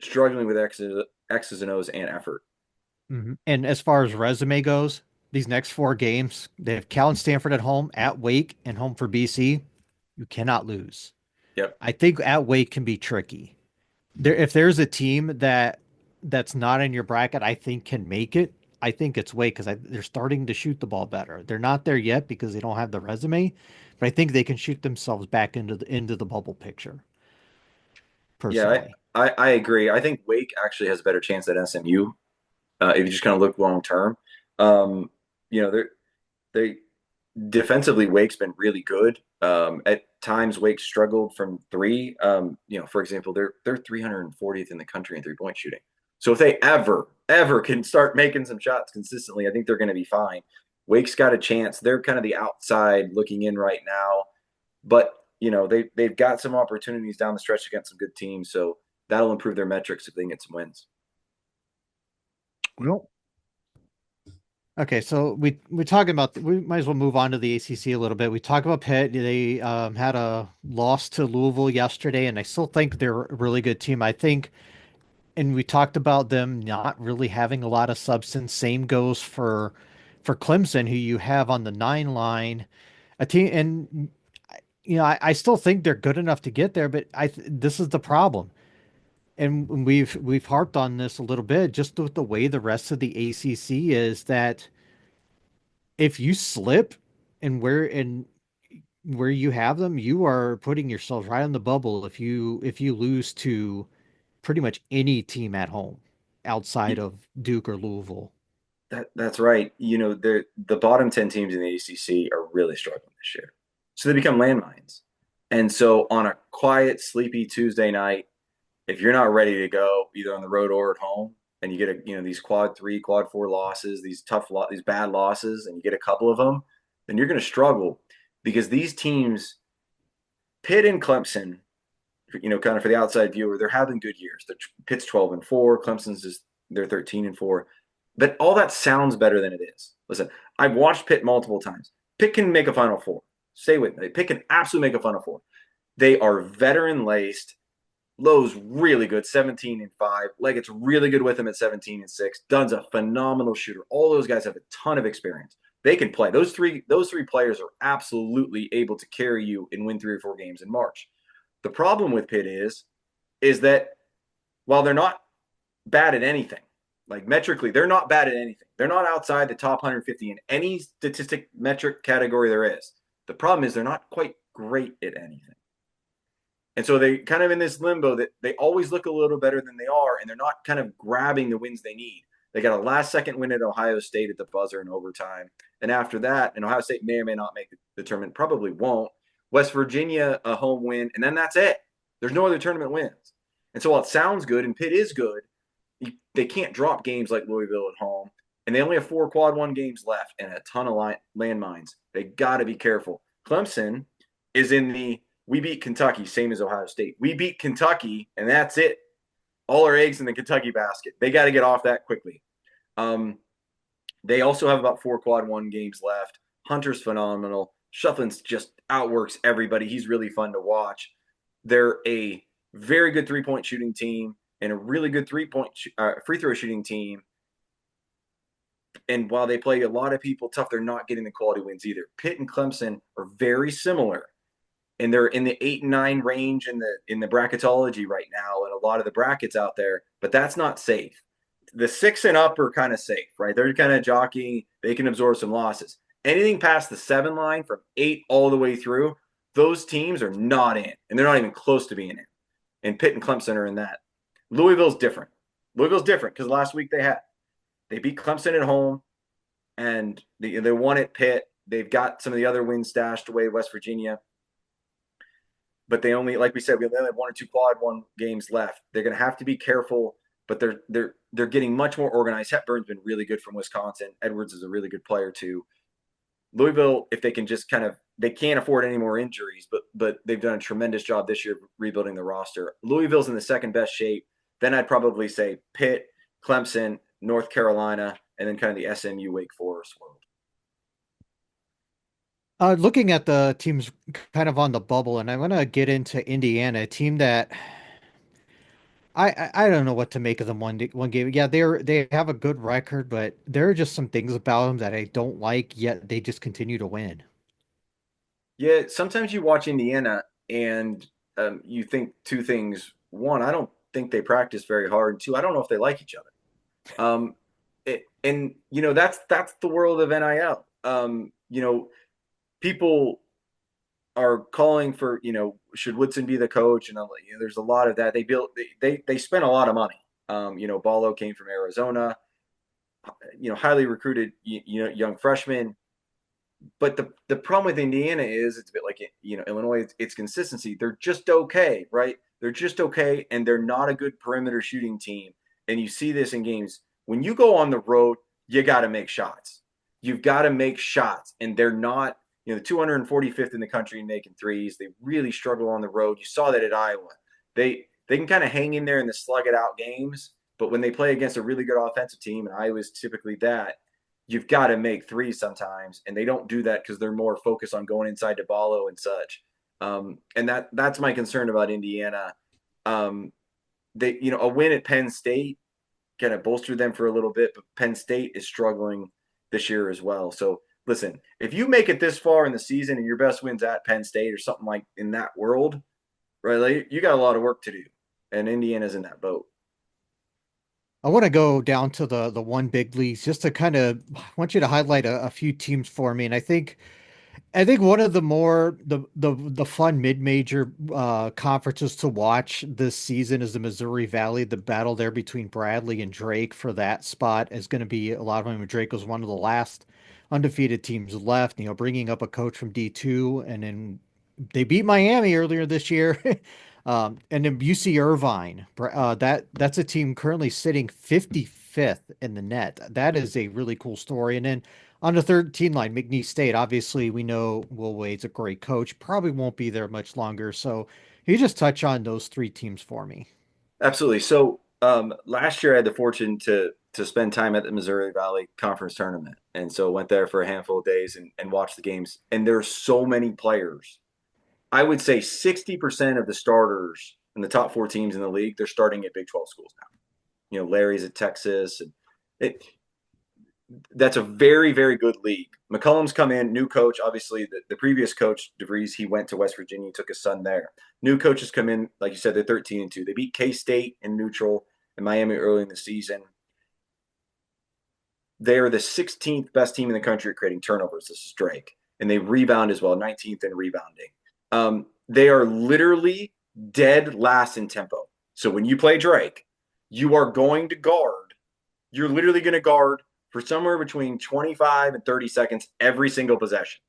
struggling with X's and O's and effort. Mm-hmm. And as far as resume goes, these next 4 games, they have Cal and Stanford at home, at Wake, and home for BC. You cannot lose. Yep. I think at Wake can be tricky. If there's a team that's not in your bracket, I think can make it. I think it's Wake because they're starting to shoot the ball better. They're not there yet because they don't have the resume, but I think they can shoot themselves back into the bubble picture. Personally, yeah, I agree. I think Wake actually has a better chance than SMU if you just kind of look long term. They defensively, Wake's been really good. At times, Wake struggled from three. For example, they're 340th in the country in 3-point shooting. So if they ever can start making some shots consistently, I think they're going to be fine. Wake's got a chance. They're kind of the outside looking in right now, but they've got some opportunities down the stretch against some good teams. So that'll improve their metrics if they can get some wins. Well, okay, so we might as well move on to the ACC a little bit. We talk about Pitt. They had a loss to Louisville yesterday, and I still think they're a really good team. I think, and we talked about them not really having a lot of substance. Same goes for Clemson, who you have on the 9 line, a team, and I still think they're good enough to get there, but this is the problem. And we've harped on this a little bit, just with the way the rest of the ACC is, that if you slip and where you have them, you are putting yourself right on the bubble if you lose to pretty much any team at home outside of Duke or Louisville. That's right. The bottom 10 teams in the ACC are really struggling this year. So they become landmines. And so on a quiet, sleepy Tuesday night, if you're not ready to go either on the road or at home, and you get these quad 3, quad 4 losses, these bad losses, and you get a couple of them, then you're going to struggle, because these teams, Pitt and Clemson, kind of for the outside viewer, they're having good years. Pitt's 12-4, Clemson's they're 13-4, but all that sounds better than it is. Listen, I've watched Pitt multiple times. Pitt can make a Final Four. Stay with me. Pitt can absolutely make a Final Four. They are veteran laced. Lowe's really good, 17-5. Leggett's really good with him at 17-6. Dunn's a phenomenal shooter. All those guys have a ton of experience. they can play. Those three players are absolutely able to carry you and win 3 or 4 games in March. The problem with Pitt is that while they're not bad at anything, like metrically, they're not bad at anything. They're not outside the top 150 in any statistic metric category there is. The problem is they're not quite great at anything. And so they kind of in this limbo that they always look a little better than they are, and they're not kind of grabbing the wins they need. They got a last-second win at Ohio State at the buzzer in overtime. And after that, and Ohio State may or may not make the tournament, probably won't. West Virginia, a home win, and then that's it. There's no other tournament wins. And so while it sounds good and Pitt is good, they can't drop games like Louisville at home. And they only have 4 quad 1 games left and a ton of landmines. They got to be careful. Clemson is in the we beat Kentucky, same as Ohio State. We beat Kentucky, and that's it. All our eggs in the Kentucky basket. They got to get off that quickly. They also have about 4 quad 1 games left. Hunter's phenomenal. Shufflin's just outworks everybody. He's really fun to watch. They're a very good 3-point shooting team and a really good free throw shooting team. And while they play a lot of people tough, they're not getting the quality wins either. Pitt and Clemson are very similar, and they're in the 8 and 9 range in the bracketology right now, and a lot of the brackets out there. But that's not safe. The 6 and up are kind of safe, right? They're kind of jockeying. They can absorb some losses. Anything past the 7 line from 8 all the way through, those teams are not in, and they're not even close to being in. And Pitt and Clemson are in that. Louisville's different. Louisville's different because last week they beat Clemson at home, and they won at Pitt. They've got some of the other wins stashed away, West Virginia. But they only, like we said, we only have 1 or 2 quad 1 games left. They're going to have to be careful, but they're getting much more organized. Hepburn's been really good from Wisconsin. Edwards is a really good player too. Louisville, if they can just they can't afford any more injuries, but they've done a tremendous job this year rebuilding the roster. Louisville's in the second best shape. Then I'd probably say Pitt, Clemson, North Carolina, and then kind of the SMU Wake Forest world. Looking at the teams kind of on the bubble, and I want to get into Indiana, a team that I don't know what to make of them one game. Yeah, they have a good record, but there are just some things about them that I don't like, yet they just continue to win. Yeah, sometimes you watch Indiana and you think 2 things. 1, I don't think they practice very hard. 2, I don't know if they like each other. And that's the world of NIL. People are calling for, should Woodson be the coach? And there's a lot of that. They spent a lot of money. Ballo came from Arizona, highly recruited, young freshman. But the problem with Indiana is it's a bit like, Illinois, it's consistency. They're just okay, right? They're just okay. And they're not a good perimeter shooting team. And you see this in games. When you go on the road, you got to make shots. You've got to make shots. And they're not, the 245th in the country in making threes. They really struggle on the road. You saw that at Iowa. They can kind of hang in there in the slug it out games. But when they play against a really good offensive team, and Iowa's typically that, you've got to make threes sometimes. And they don't do that because they're more focused on going inside to Ballo and such. And that's my concern about Indiana. A win at Penn State kind of bolstered them for a little bit, but Penn State is struggling this year as well. So listen, if you make it this far in the season and your best win's at Penn State or something like in that world, right, like, you got a lot of work to do, and Indiana's in that boat. I want to go down to the one big leagues just to I want you to highlight a few teams for me. And I think one of the fun mid-major conferences to watch this season is the Missouri Valley. The battle there between Bradley and Drake for that spot is going to be a lot of them. Drake was one of the last undefeated teams left, bringing up a coach from D2, and then they beat Miami earlier this year. And then UC Irvine, that's a team currently sitting 55th in the net. That is a really cool story. And then on the 13 line, McNeese State, obviously we know Will Wade's a great coach, probably won't be there much longer. So you just touch on those 3 teams for me. Absolutely. So last year I had the fortune to spend time at the Missouri Valley Conference Tournament. And so went there for a handful of days and watched the games. And there's so many players. I would say 60% of the starters in the top 4 teams in the league, they're starting at Big 12 schools now. Larry's at Texas. And That's a very, very good league. McCollum's come in, new coach. Obviously, the previous coach, DeVries, he went to West Virginia, took his son there. New coaches come in, like you said, they're 13-2. They beat K-State in neutral and Miami early in the season. They are the 16th best team in the country at creating turnovers. This is Drake. And they rebound as well, 19th in rebounding. They are literally dead last in tempo. So when you play Drake, you are going to guard. You're literally going to guard for somewhere between 25 and 30 seconds every single possession.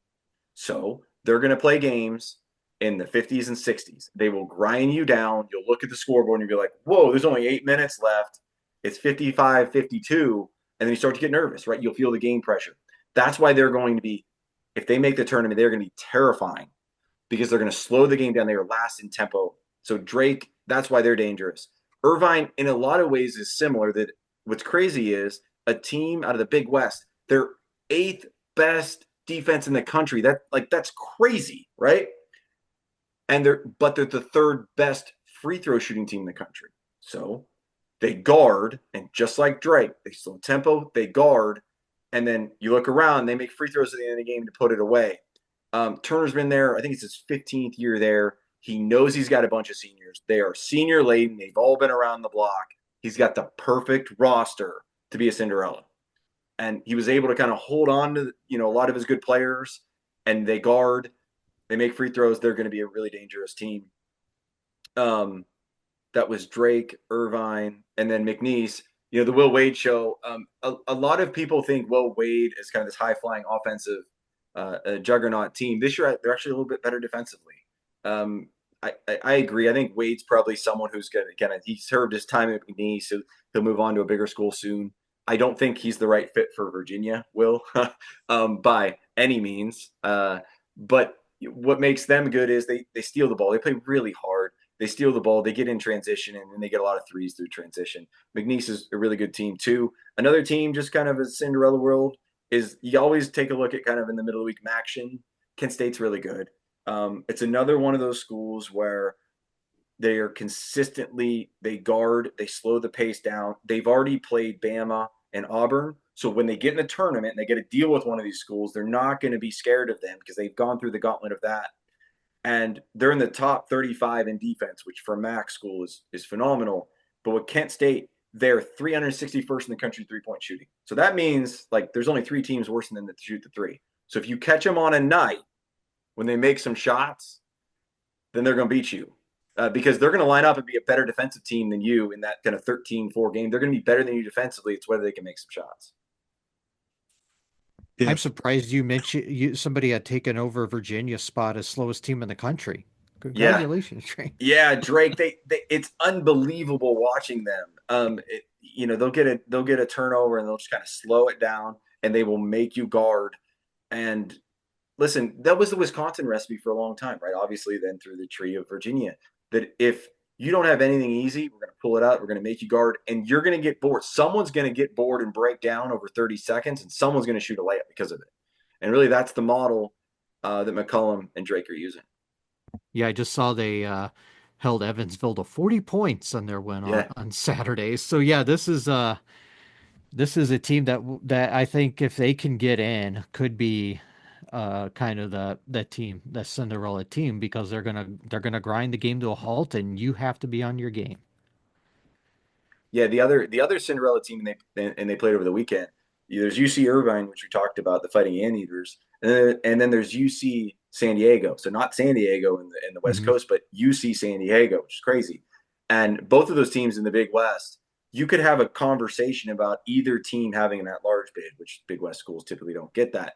So they're going to play games in the 50s and 60s. They will grind you down. You'll look at the scoreboard and you'll be like, whoa, there's only 8 minutes left. It's 55, 52. And then you start to get nervous, right? You'll feel the game pressure. That's why they're going to be, if they make the tournament, they're going to be terrifying because they're going to slow the game down. They are last in tempo. So Drake, that's why they're dangerous. Irvine, in a lot of ways, is similar. That what's crazy is a team out of the Big West, they're 8th best defense in the country. That's crazy, right? And they're the 3rd best free throw shooting team in the country. So they guard, and just like Drake, they slow tempo, they guard, and then you look around, they make free throws at the end of the game to put it away. Turner's been there. I think it's his 15th year there. He knows he's got a bunch of seniors. They are senior laden. They've all been around the block. He's got the perfect roster to be a Cinderella. And he was able to kind of hold on to, a lot of his good players, and they guard, they make free throws. They're going to be a really dangerous team. That was Drake, Irvine, and then McNeese. The Will Wade show. A lot of people think Will Wade is kind of this high-flying offensive juggernaut team. This year, they're actually a little bit better defensively. I agree. I think Wade's probably someone who's going to he served his time at McNeese, so he'll move on to a bigger school soon. I don't think he's the right fit for Virginia, Will, by any means. But what makes them good is they steal the ball. They play really hard. They steal the ball. They get in transition, and then they get a lot of threes through transition. McNeese is a really good team, too. Another team, just kind of a Cinderella world, is you always take a look at kind of in the middle of the week Maction. Kent State's really good. It's another one of those schools where they are consistently, they guard, they slow the pace down. They've already played Bama and Auburn. So when they get in the tournament and they get to deal with one of these schools, they're not going to be scared of them because they've gone through the gauntlet of that. And they're in the top 35 in defense, which for a MAC school is phenomenal. But with Kent State, they're 361st in the country three-point shooting. So that means there's only 3 teams worse than them that shoot the three. So if you catch them on a night when they make some shots, then they're going to beat you. Because they're going to line up and be a better defensive team than you in that kind of 13-4 game. They're going to be better than you defensively. It's whether they can make some shots. Yeah. I'm surprised you mentioned somebody had taken over Virginia's spot as slowest team in the country. Congratulations, Drake. Yeah, Drake. They it's unbelievable watching them. They'll get a turnover and they'll just kind of slow it down, and they will make you guard. And listen, that was the Wisconsin recipe for a long time, right? Obviously, then through the tree of Virginia, that if you don't have anything easy, we're going to pull it out. We're going to make you guard, and you're going to get bored. Someone's going to get bored and break down over 30 seconds, and someone's going to shoot a layup because of it. And really, that's the model that McCollum and Drake are using. Yeah, I just saw they held Evansville to 40 points on their win on Saturday. So yeah, this is a team that I think if they can get in could be kind of the Cinderella team, because they're gonna grind the game to a halt, and you have to be on your game. Yeah, the other Cinderella team they played over the weekend. There's UC Irvine, which we talked about, the Fighting Anteaters, and then there's UC San Diego. So not San Diego in the West Coast, but UC San Diego, which is crazy. And both of those teams in the Big West, you could have a conversation about either team having that large bid, which Big West schools typically don't get that.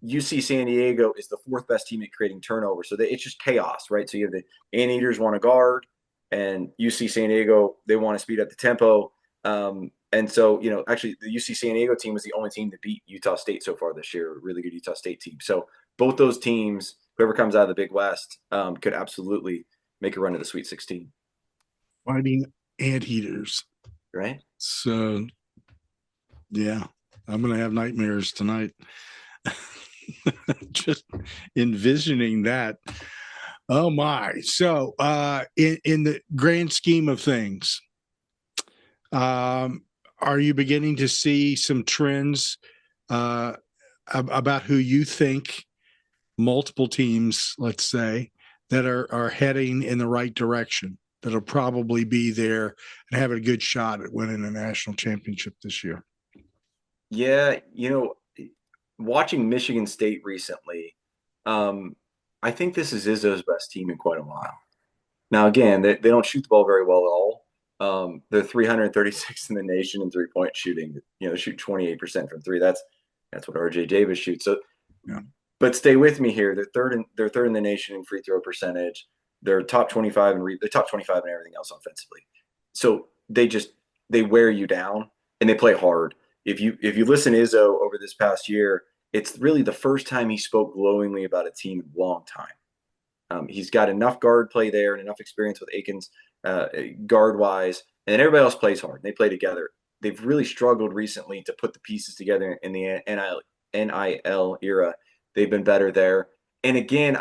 UC San Diego is the 4th best team at creating turnover. So it's just chaos, right? So you have the Anteaters want to guard, and UC San Diego, they want to speed up the tempo. And so, actually the UC San Diego team was the only team that beat Utah State so far this year, a really good Utah State team. So both those teams, whoever comes out of the Big West, could absolutely make a run to the Sweet 16. Fighting Anteaters. Right? So, yeah, I'm going to have nightmares tonight. Just envisioning that. Oh, my. So, in the grand scheme of things, are you beginning to see some trends about who you think multiple teams, let's say, that are heading in the right direction, that'll probably be there and have a good shot at winning a national championship this year? Yeah, watching Michigan State recently, I think this is Izzo's best team in quite a while. Now, again, they don't shoot the ball very well at all. They're 336th in the nation in three-point shooting. Shoot 28% from three. That's what RJ Davis shoots. So, yeah. But stay with me here. They're third in the nation in free throw percentage. They're top 25 and they're top 25 in everything else offensively. So they wear you down and they play hard. If you listen to Izzo over this past year, it's really the first time he spoke glowingly about a team in a long time. He's got enough guard play there and enough experience with Akins guard wise, and then everybody else plays hard. They play together. They've really struggled recently to put the pieces together in the NIL era. They've been better there. And again,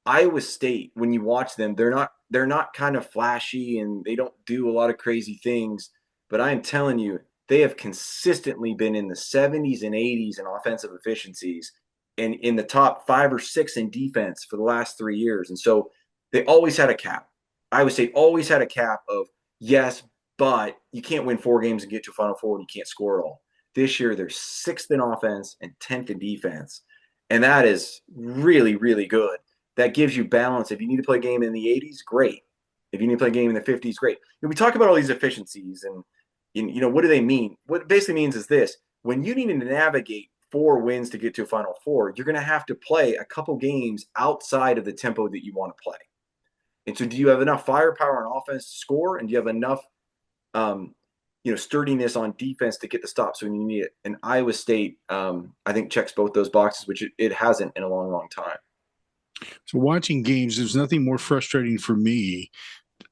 Iowa State, when you watch them, they're not kind of flashy and they don't do a lot of crazy things. But I am telling you, they have consistently been in the 70s and 80s in offensive efficiencies and in the top 5 or 6 in defense for the last 3 years. And so they always had a cap. Iowa State always had a cap of, yes, but you can't win 4 games and get to a Final Four and you can't score it all. This year, they're 6th in offense and 10th in defense. And that is really, really good. That gives you balance. If you need to play a game in the 80s, great. If you need to play a game in the 50s, great. And we talk about all these efficiencies and, what do they mean? What it basically means is this. When you need to navigate 4 wins to get to a Final Four, you're going to have to play a couple games outside of the tempo that you want to play. And so do you have enough firepower on offense to score? And do you have enough sturdiness on defense to get the stop? So when you need it. And Iowa State, I think, checks both those boxes, which it hasn't in a long, long time. So watching games, there's nothing more frustrating for me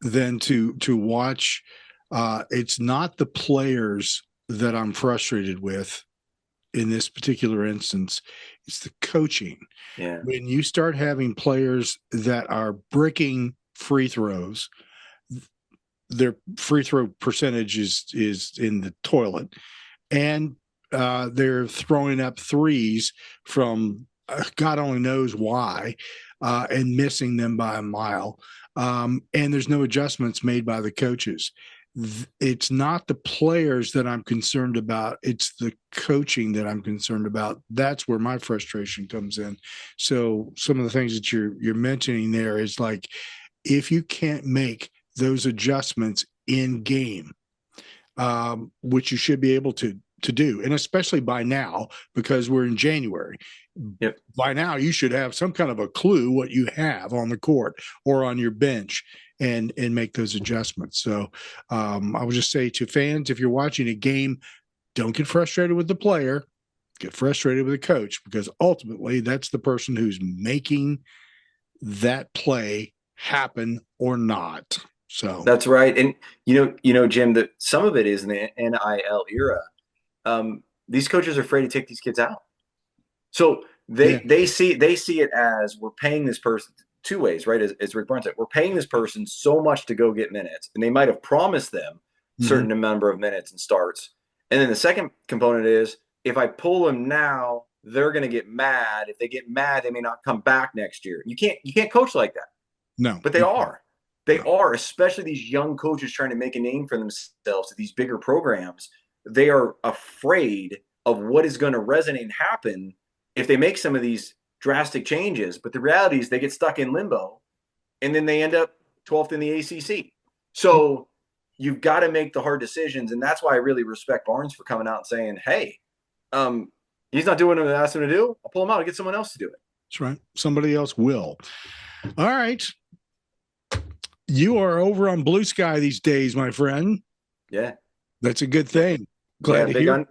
than to watch. It's not the players that I'm frustrated with in this particular instance. It's the coaching. Yeah. When you start having players that are bricking free throws, their free throw percentage is in the toilet, and they're throwing up threes from God only knows why, and missing them by a mile. And there's no adjustments made by the coaches. It's not the players that I'm concerned about. It's the coaching that I'm concerned about. That's where my frustration comes in. So some of the things that you're mentioning there is like, if you can't make those adjustments in game, which you should be able to do, and especially by now, because we're in January. Yep. By now, you should have some kind of a clue what you have on the court or on your bench and make those adjustments. So I would just say to fans, if you're watching a game, don't get frustrated with the player, get frustrated with the coach, because ultimately that's the person who's making that play happen or not. So that's right. And Jim, that some of it is in the NIL era. These coaches are afraid to take these kids out. So they see it as, we're paying this person 2 ways, right? As Rick Barnes said, we're paying this person so much to go get minutes, and they might have promised them a certain number of minutes and starts. And then the second component is, if I pull them now, they're going to get mad. If they get mad, they may not come back next year. You can't coach like that. No, but they are. They are, especially these young coaches trying to make a name for themselves at these bigger programs. They are afraid of what is going to resonate and happen if they make some of these drastic changes. But the reality is they get stuck in limbo, and then they end up 12th in the ACC. So you've got to make the hard decisions, and that's why I really respect Barnes for coming out and saying, hey, he's not doing what I asked him to do. I'll pull him out and get someone else to do it. That's right. Somebody else will. All right. You are over on Blue Sky these days, my friend. Yeah. That's a good thing. Glad to hear.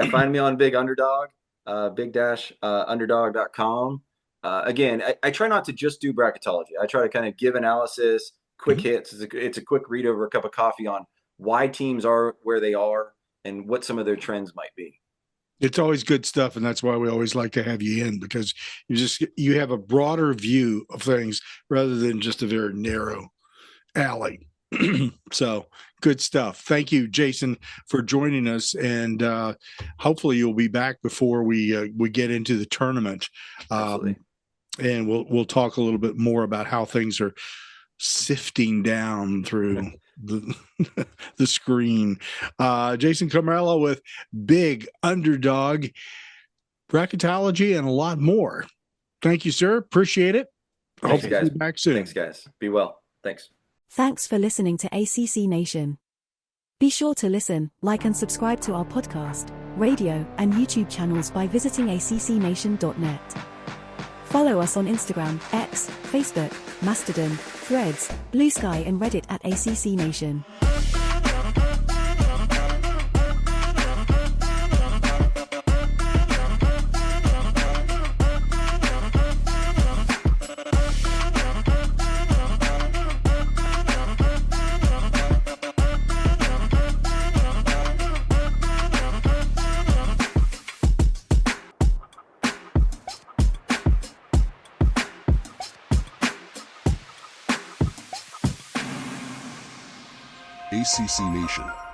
Find me on Big Underdog, big-underdog.com. Again, I try not to just do bracketology. I try to kind of give analysis, quick hits. It's a quick read over a cup of coffee on why teams are where they are and what some of their trends might be. It's always good stuff, and that's why we always like to have you in, because you have a broader view of things rather than just a very narrow alley. So good stuff. Thank you, Jason, for joining us, and hopefully you'll be back before we get into the tournament. Absolutely. And we'll talk a little bit more about how things are sifting down through the screen. Jason Carmelo with Big Underdog Bracketology and a lot more. Thank you, sir. Appreciate it. Thanks, Hopefully guys. be back soon. Thanks, guys. Be well. Thanks. Thanks for listening to ACC Nation. Be sure to listen, like and subscribe to our podcast, radio, and YouTube channels by visiting accnation.net. Follow us on Instagram, X, Facebook, Mastodon, Threads, Blue Sky and Reddit at ACC Nation. ACC Nation.